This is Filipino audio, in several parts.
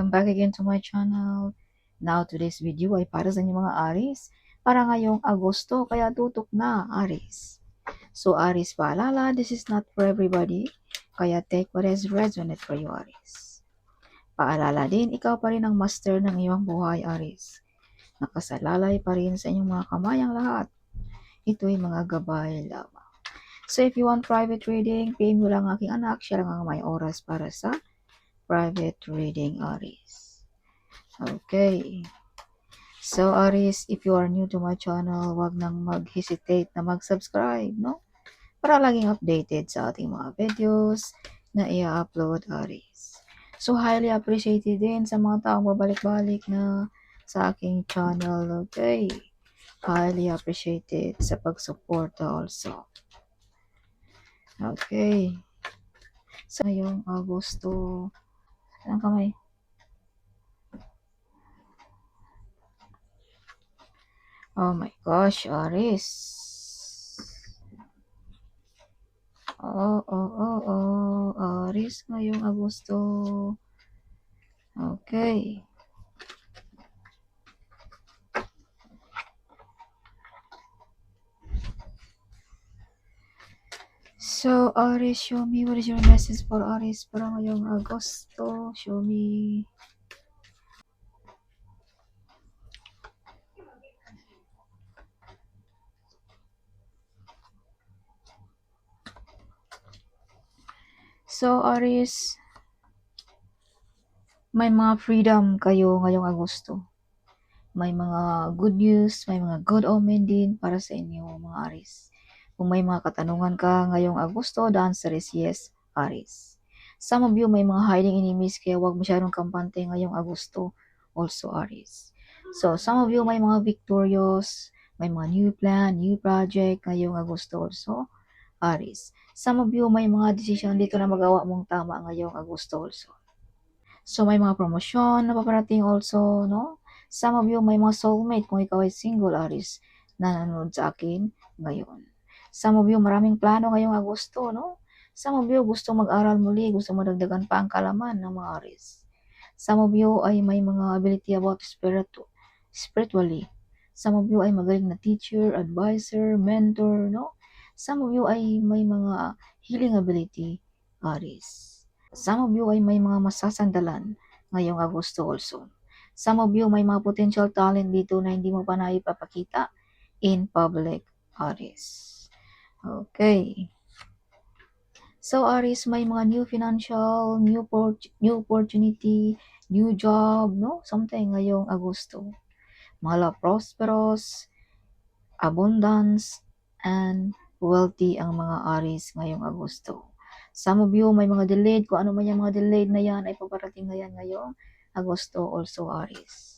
Welcome back again to my channel. Now, today's video ay para sa inyo mga Aries. Para ngayong Agosto, kaya tutok na Aries. So, Aries, paalala, this is not for everybody. Kaya take what is resonant for you, Aries. Paalala din, ikaw pa rin ang master ng iyong buhay, Aries. Nakasalalay pa rin sa inyong mga kamay ang lahat. Ito'y mga gabay lamang. So, if you want private reading, PM mo lang aking anak. Siya lang ang may oras para sa private reading, Aries. Okay. So, Aries, if you are new to my channel, wag nang mag-hesitate na mag-subscribe, no? Para laging updated sa ating mga videos na i-upload, Aries. So, highly appreciated din sa mga taong babalik-balik na sa aking channel, okay? Highly appreciated sa pag-support also. Okay. So, ngayong Agosto, saan kamay? Oh my gosh, Aries. Aries ngayong Agosto. Okay. So, Aries, show me what is your message for Aries para ngayong Agosto. Show me. So, Aries, may mga freedom kayo ngayong Agosto. May mga good news, may mga good omen din para sa inyo, mga Aries. Kung may mga katanungan ka ngayong Agosto, the answer is yes, Aries. Some of you may mga hiding enemies kaya huwag masyadong kampante ngayong Agosto, also Aries. So, some of you may mga victorious, may mga new plan, new project ngayong Agosto also, Aries. Some of you may mga decision dito na magawa mong tama ngayong Agosto also. So, may mga promosyon na paparating also, no? Some of you may mga soulmate kung ikaw ay single, Aries, na nanonood sa akin ngayon. Some of you maraming plano ngayong Agosto, no? Some of you gusto mag-aral muli, gusto madagdagan pa ang kalaman ng mga Aries. Some of you ay may mga ability about spiritually. Some of you ay magaling na teacher, advisor, mentor, no? Some of you ay may mga healing ability, Aries. Some of you ay may mga masasandalan ngayong Agosto also. Some of you may mga potential talent dito na hindi mo pa naipapakita in public, Aries. Okay. So, Aries, may mga new financial, new opportunity, new job, no? Something ngayong Agosto. Mga prosperous, abundance, and wealthy ang mga Aries ngayong Agosto. Some of you may mga delayed, kung ano man yung mga delayed na yan ay paparating na yan ngayong Agosto also, Aries.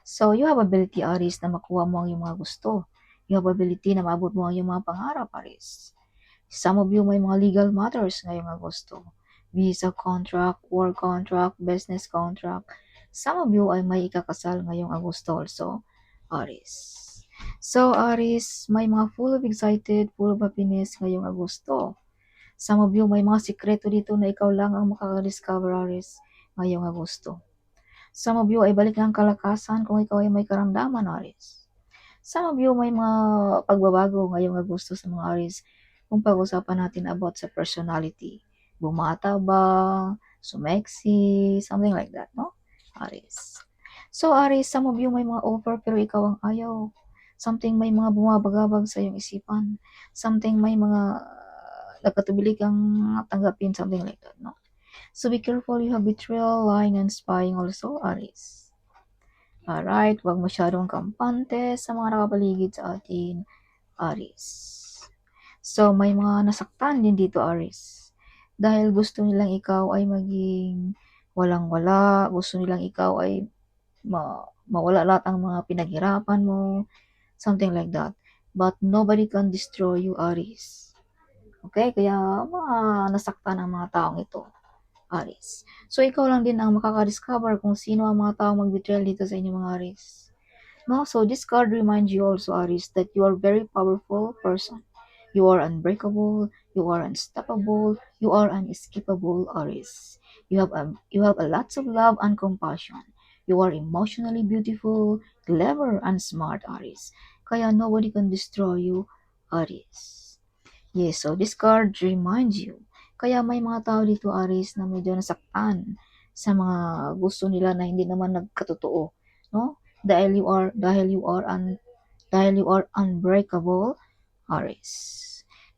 So, you have ability, Aries, na makuha mo ang iyong mga gusto. You have ability na maabot mo ang iyong mga pangarap, Aries. Some of you may mga legal matters ngayong Agosto. Visa contract, work contract, business contract. Some of you ay may ikakasal ngayong Agosto also, Aries. So, Aries, may mga full of excited, full of happiness ngayong Agosto. Some of you may mga sikreto dito na ikaw lang ang makaka-discover, Aries, ngayong Agosto. Some of you ay balik ng kalakasan kung ikaw ay may karamdaman, Aries. Some of you may mga pagbabago ngayong Agosto sa mga Aries kung pag-usapan natin about sa personality. Bumata ba? Sumeksi? Something like that, no? Aries. So, Aries, some of you may mga offer pero ikaw ang ayaw. Something may mga bumabagabag sa iyong isipan. Something may mga nagkatubilig kang tanggapin, something like that, no? So, be careful, you have betrayal, lying, and spying also, Aries. Alright, huwag masyadong kampante sa mga nakapaligid sa atin, Aries. So, may mga nasaktan din dito, Aries. Dahil gusto nilang ikaw ay maging walang-wala, gusto nilang ikaw ay mawala lahat ang mga pinaghirapan mo, something like that. But nobody can destroy you, Aries. Okay, kaya mga nasaktan ang mga taong ito, Aries. So, ikaw lang din ang makaka-discover kung sino ang mga taong mag-betrayal dito sa inyo, mga Aries. No? So, this card reminds you also, Aries, that you are very powerful person. You are unbreakable, you are unstoppable, you are unescapable, Aries. You have a lots of love and compassion. You are emotionally beautiful, clever, and smart, Aries. Kaya nobody can destroy you, Aries. Yes, so this card reminds you. Kaya may mga tao dito, Aries, na medyo nasaktan sa mga gusto nila na hindi naman nagkatotoo, no? Dahil you are unbreakable, Aries.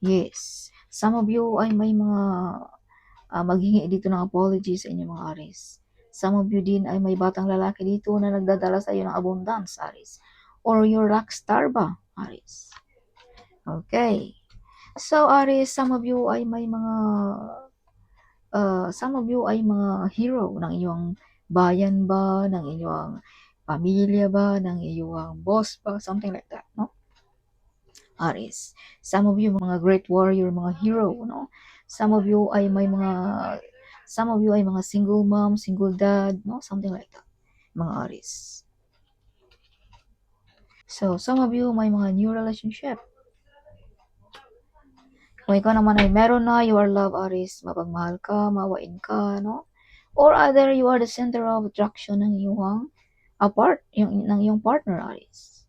Yes. Some of you ay may mga maghingi dito ng apology sa inyong mga Aries. Some of you din ay may batang lalaki dito na nagdadala sa iyo ng abundance, Aries. Or your rock star ba, Aries? Okay. So, Aries, some of you ay mga hero ng iyong bayan ba, ng iyong pamilya ba, ng iyong boss ba, something like that, no? Aries. Some of you mga great warrior, mga hero, no? Some of you ay mga single mom, single dad, no? Something like that. Mga Aries. So, some of you may mga new relationship. Kung ikaw naman ay meron na, you are love, Aries, mapagmahal ka, mawain ka, no? Or other, you are the center of attraction ng iyong partner, Aries.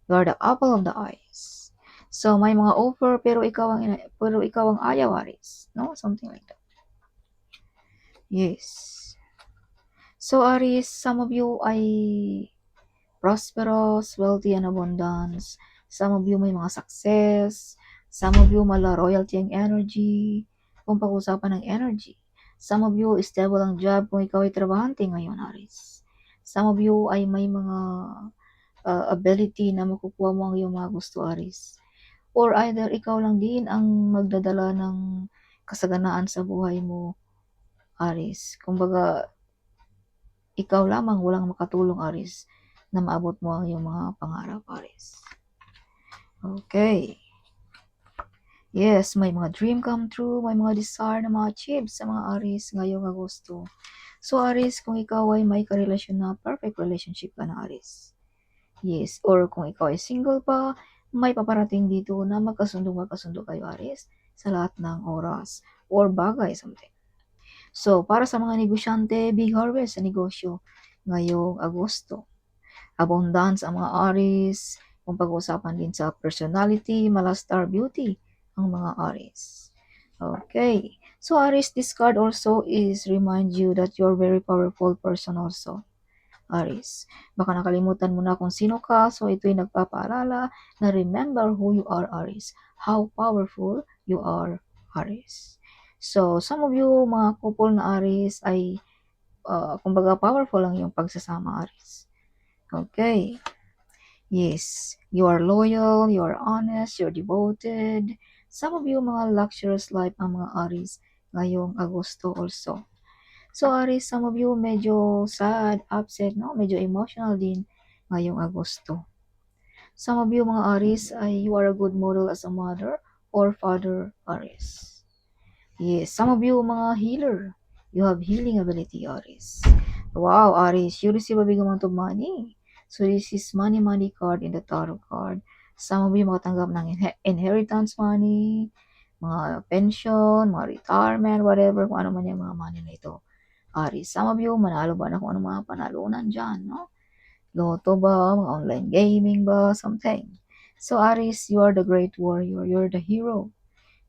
You are the apple of the eyes. So, may mga offer pero ikaw ang ayaw, Aries. No? Something like that. Yes. So, Aries, some of you ay prosperous, wealthy, and abundance. Some of you may mga success. Some of you mala royalty ang energy. Kung pag-usapan ng energy. Some of you stable ang job kung ikaw ay trabahante ngayon, Aries. Some of you ay may mga ability na makukuha mo ang iyong mga gusto, Aries. Or either ikaw lang din ang magdadala ng kasaganaan sa buhay mo, Aries. Kumbaga, ikaw lamang walang makatulong, Aries, na maabot mo ang iyong mga pangarap, Aries. Okay. Yes, may mga dream come true, may mga desire na ma-achieve sa mga Aries ngayong Agosto. So, Aries, kung ikaw ay may karelasyon na perfect relationship ka na, Aries. Yes, or kung ikaw ay single pa, may paparating dito na magkasundo kayo, Aries, sa lahat ng oras or bagay, something. So, para sa mga negosyante, big harvest sa negosyo ngayong Agosto. Abundance ang mga Aries, kung pag-uusapan din sa personality, star beauty ang mga Aries. Okay. So, Aries, this card also is remind you that you're very powerful person also. Aries. Baka nakalimutan mo na kung sino ka, so ito'y nagpapaalala na remember who you are, Aries. How powerful you are, Aries. So, some of you, mga couple na Aries, ay, kumbaga, powerful lang yung pagsasama, Aries. Okay. Yes, you are loyal, you are honest, you're devoted. Some of you, mga luxurious life ang mga Aries ngayong Agosto also. So, Aries, some of you medyo sad, upset, no? Medyo emotional din ngayong Agosto. Some of you, mga Aries, ay you are a good model as a mother or father, Aries. Yes, some of you, mga healer. You have healing ability, Aries. Wow, Aries, you receive a big amount of money. So, this is money card in the tarot card. Some of you makatanggap ng inheritance money, mga pension, mga retirement, whatever, kung ano man yung mga money na ito. Aries, some of you, manalo ba na kung ano mga panalunan dyan, no? Loto ba, mga online gaming ba, something. So, Aries, you are the great warrior. You're the hero,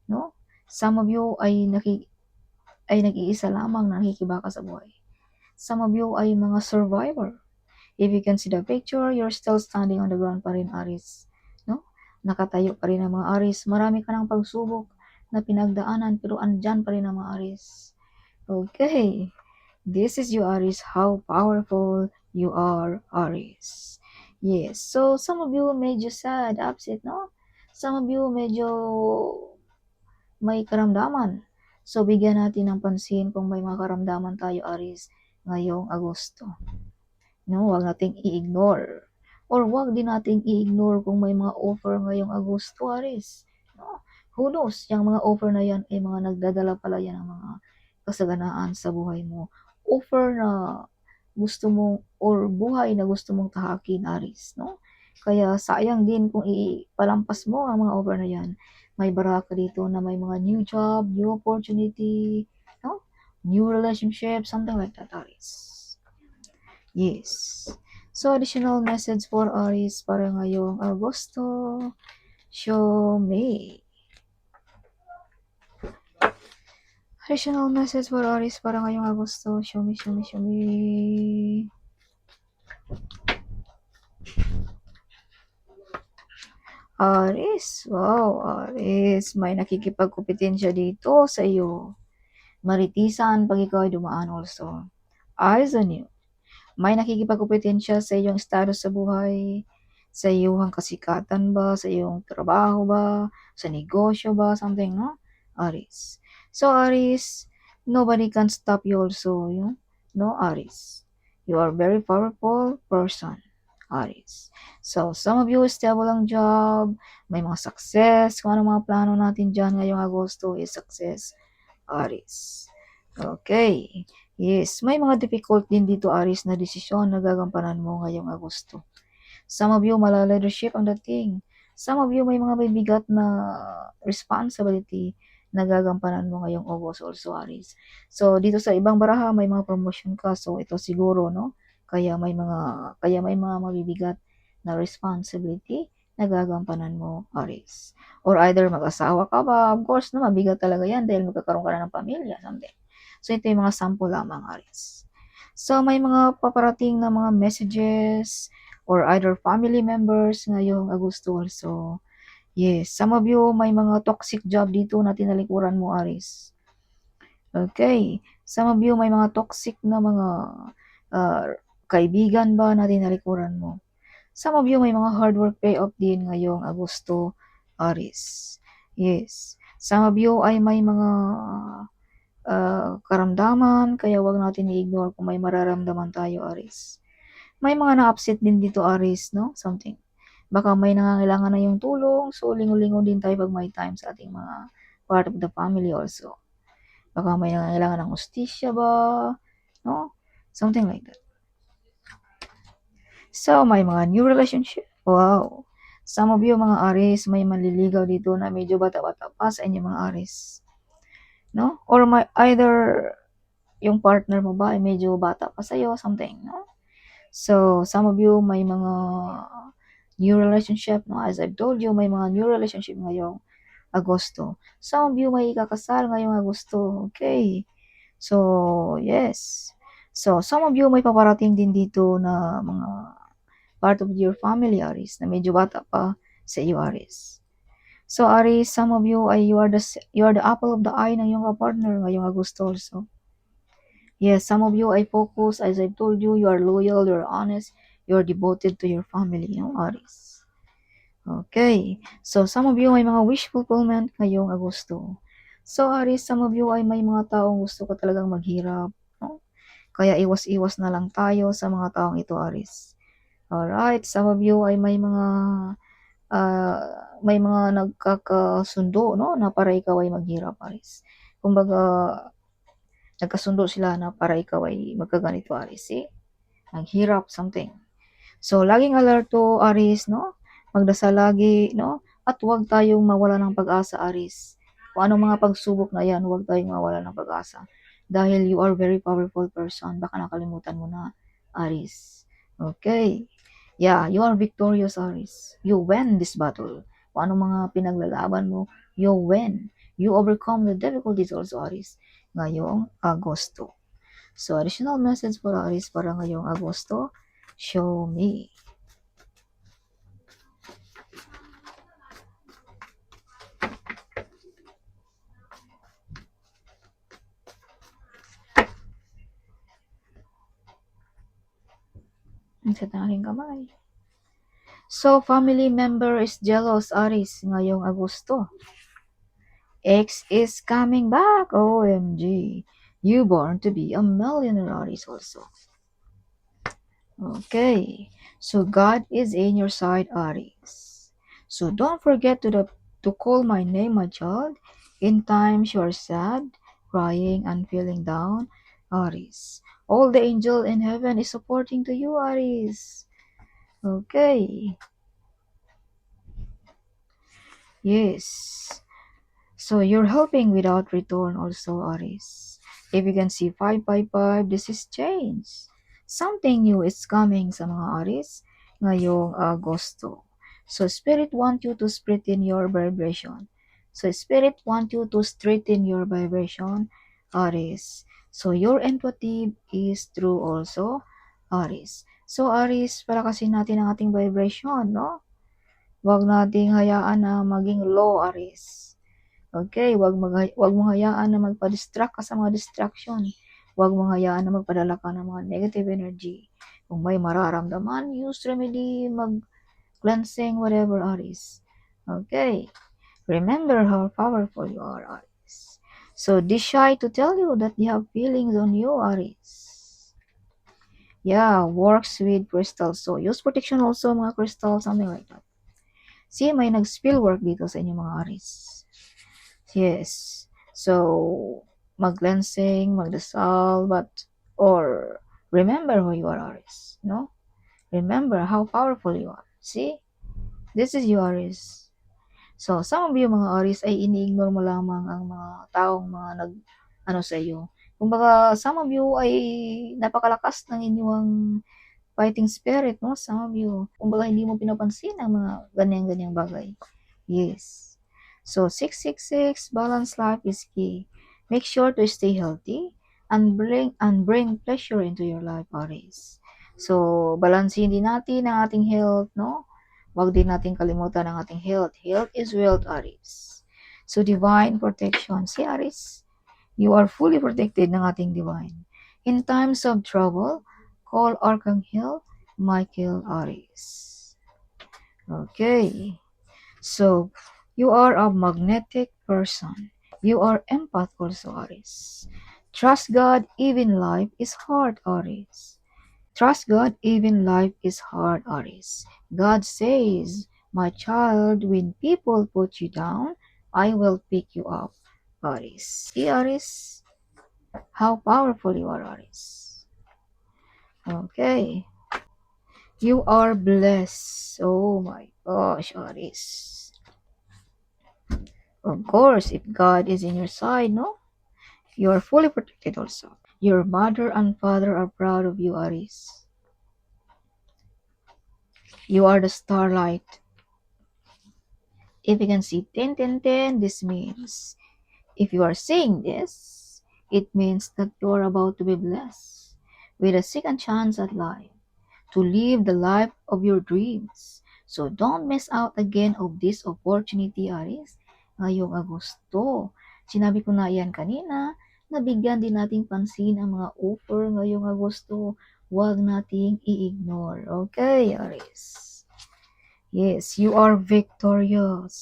no? Some of you ay nag-iisa lamang na nakikibaka sa buhay. Some of you ay mga survivor. If you can see the picture, you're still standing on the ground pa rin, Aries. No? Nakatayo pa rin ang mga Aries. Marami ka ng pagsubok na pinagdaanan, pero andyan pa rin ang mga Aries. Okay. This is you, Aries. How powerful you are, Aries. Yes. So, some of you medyo sad, upset, no? Some of you medyo may karamdaman. So, bigyan natin ng pansin kung may mga karamdaman tayo, Aries, ngayong Agosto. No, wag nating i-ignore. Or wag din nating i-ignore kung may mga offer ngayong Agosto, Aries. No? Who knows, yung mga offer na yan ay mga nagdadala pala yan ng mga kasaganaan sa buhay mo. Offer na gusto mo or buhay na gusto mong tahakin, Aries, no? Kaya sayang din kung ipalampas mo ang mga offer na yan. May baraka dito na may mga new job, new opportunity, no? new relationship, something like that, Aries. Yes. So, additional message for Aries para ngayong Agosto. Show me. Additional message for Aries para ngayong Agosto. Show me, show me, show me. Aries. Wow, Aries. May nakikipagkumpetensya dito sa iyo. Maritisan pag ikaw ay dumaan also. Eyes on you. May nakikipagkumpetensya sa iyong estado sa buhay, sa iyong kasikatan ba, sa iyong trabaho ba, sa negosyo ba, something, no? Aries. So, Aries, nobody can stop you also, no, Aries. You are very powerful person, Aries. So, some of you, stable ang job, may mga success, kung ano mga plano natin dyan ngayong Agosto is success, Aries. Okay. Yes, may mga difficult din dito, Aries, na desisyon na gagampanan mo ngayong Agosto. Some of you, mala-leadership ang dating. Some of you, may mga bibigat na responsibility na gagampanan mo ngayong August also, Aries. So, dito sa ibang baraha, may mga promotion ka. So, ito siguro, no? Kaya may mga mabibigat na responsibility na gagampanan mo, Aries. Or either mag-asawa ka ba? Of course, no, mabigat talaga yan dahil magkakaroon ka na ng pamilya someday. So, ito yung mga sample lamang, Aries. So, may mga paparating na mga messages or either family members ngayong Agosto also. Yes, some of you may mga toxic job dito na tinalikuran mo, Aries. Okay, some of you may mga toxic na mga kaibigan ba na tinalikuran mo. Some of you may mga hard work payoff din ngayong Agosto, Aries. Yes, some of you ay may mga karamdaman, kaya wag natin i-ignore kung may mararamdaman tayo, Aries. May mga na-upset din dito, Aries, no? Something. Baka may nangangailangan na yung tulong, so lingon-lingon din tayo pag may time sa ating mga part of the family also. Baka may nangangailangan ng hustisya ba, no? Something like that. So, may mga new relationship. Wow. Some of you, mga Aries, may manliligaw dito na medyo bata-bata pa sa inyo, mga Aries. No? Or may either yung partner mo ba ay medyo bata pa sa'yo, something, no? So, some of you may mga new relationship, no? As I've told you, may mga new relationship ngayong Agosto. Some of you may ikakasal ngayong Agosto, okay? So, yes. So, some of you may paparating din dito na mga part of your family, Aries, na medyo bata pa sa iyo, Aries. So, Aries, some of you ay you are the apple of the eye ng iyong partner ngayong Agosto also. Yes, some of you ay focus, as I've told you, you are loyal, you're honest, you're devoted to your family, Aries. Okay. So, some of you ay mga wish fulfillment ngayong Agosto. So, Aries, some of you ay may mga taong gusto ka talagang maghirap, no? Kaya iwas-iwas na lang tayo sa mga taong ito, Aries. Alright, some of you ay may mga nagkakasundo, no, na para ikaw ay maghirap, Aries. Kumbaga, nagkasundo sila na para ikaw ay magkaganito, Aries. Maghirap, something. So, laging alerto, Aries, no? Magdasal lagi, no? At huwag tayong mawala ng pag-asa, Aries. Kung anong mga pagsubok na yan, huwag tayong mawala ng pag-asa. Dahil you are very powerful person. Baka nakalimutan mo na, Aries. Okay. Yeah, you are victorious, Aries. You win this battle. Kung anong mga pinaglalaban mo, you win. You overcome the difficulties also, Aries. Ngayong Agosto. So, additional message for Aries para ngayong Agosto. Show me. Ang sa aking kamay. So, family member is jealous, Aries, ngayong Agosto. X is coming back. OMG. You born to be a millionaire, Aries also. Okay. So, God is in your side, Aries. So, don't forget to call my name, my child. In times you are sad, crying, and feeling down, Aries. All the angel in heaven is supporting to you, Aries. Okay. Yes. So you're helping without return also, Aries. If you can see 555, this is change. Something new is coming sa mga Aries ngayong Agosto. So, Spirit want you to straighten your vibration. So, Spirit want you to straighten your vibration, Aries. So, your empathy is true also, Aries. So, Aries, palakasin natin ang ating vibration, no? Huwag nating hayaan na maging low, Aries. Okay, wag mong hayaan na magpa-distract ka sa mga distraction. Wag mong hayaan na magpadala ka ng mga negative energy. Kung may mararamdaman, use remedy, mag-cleansing, whatever, Aries. Okay, remember how powerful you are, Aries. So, this shy to tell you that they have feelings on you, Aries. Yeah, works with crystals. So, use protection also, mga crystals, something like that. See, may nag-spill work dito sa inyo, mga Aries. Yes. So, mag-cleansing, magdasal, or remember who you are, Aries. No? Remember how powerful you are. See? This is you, Aries. So, some of you, mga Aries, ay ini-ignore mo lamang ang mga taong mga sa iyo. Kumbaga, some of you ay napakalakas ng inyong fighting spirit, no? Some of you. Kumbaga, hindi mo pinapansin ang mga ganyan-ganyang bagay. Yes. So, 666, balanced life is key. Make sure to stay healthy and bring pleasure into your life, Aries. So, balansin din natin ang ating health, no? Huwag din natin kalimutan ang ating health. Health is wealth, Aries. So, divine protection. Si Aries, you are fully protected ng ating divine. In times of trouble, call Archangel Michael, Aries. Okay. So, you are a magnetic person. You are empath also, Aries. Trust God, even life is hard, Aries. Trust God, even life is hard, Aries. God says, my child, when people put you down, I will pick you up, Aries. See, Aries, how powerful you are, Aries. Okay. You are blessed. Oh my gosh, Aries. Of course, if God is in your side, no? You are fully protected also. Your mother and father are proud of you, Aries. You are the starlight. If you can see 10, 10, 10, this means, if you are saying this, it means that you are about to be blessed with a second chance at life, to live the life of your dreams. So don't miss out again of this opportunity, Aries, ngayong Agosto. Sinabi ko na yan kanina, nabigyan din nating pansin ang mga offer ngayong Agosto. Huwag nating i-ignore. Okay, Aries? Yes, you are victorious.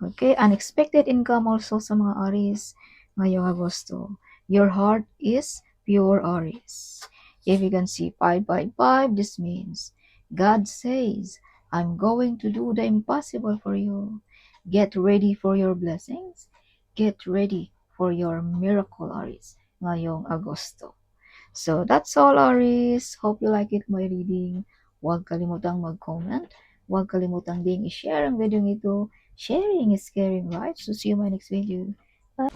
Okay, unexpected income also sa mga Aries ngayong Agosto. Your heart is pure, Aries. If you can see 555, this means God says, I'm going to do the impossible for you. Get ready for your blessings. Get ready for your miracle, Aries, ngayong Agosto. So that's all, Aries. Hope you like it, my reading. Huwag kalimutang mag-comment. Huwag kalimutang ding i-share ang video ito. Sharing is caring, right? So see you in my next video. Bye!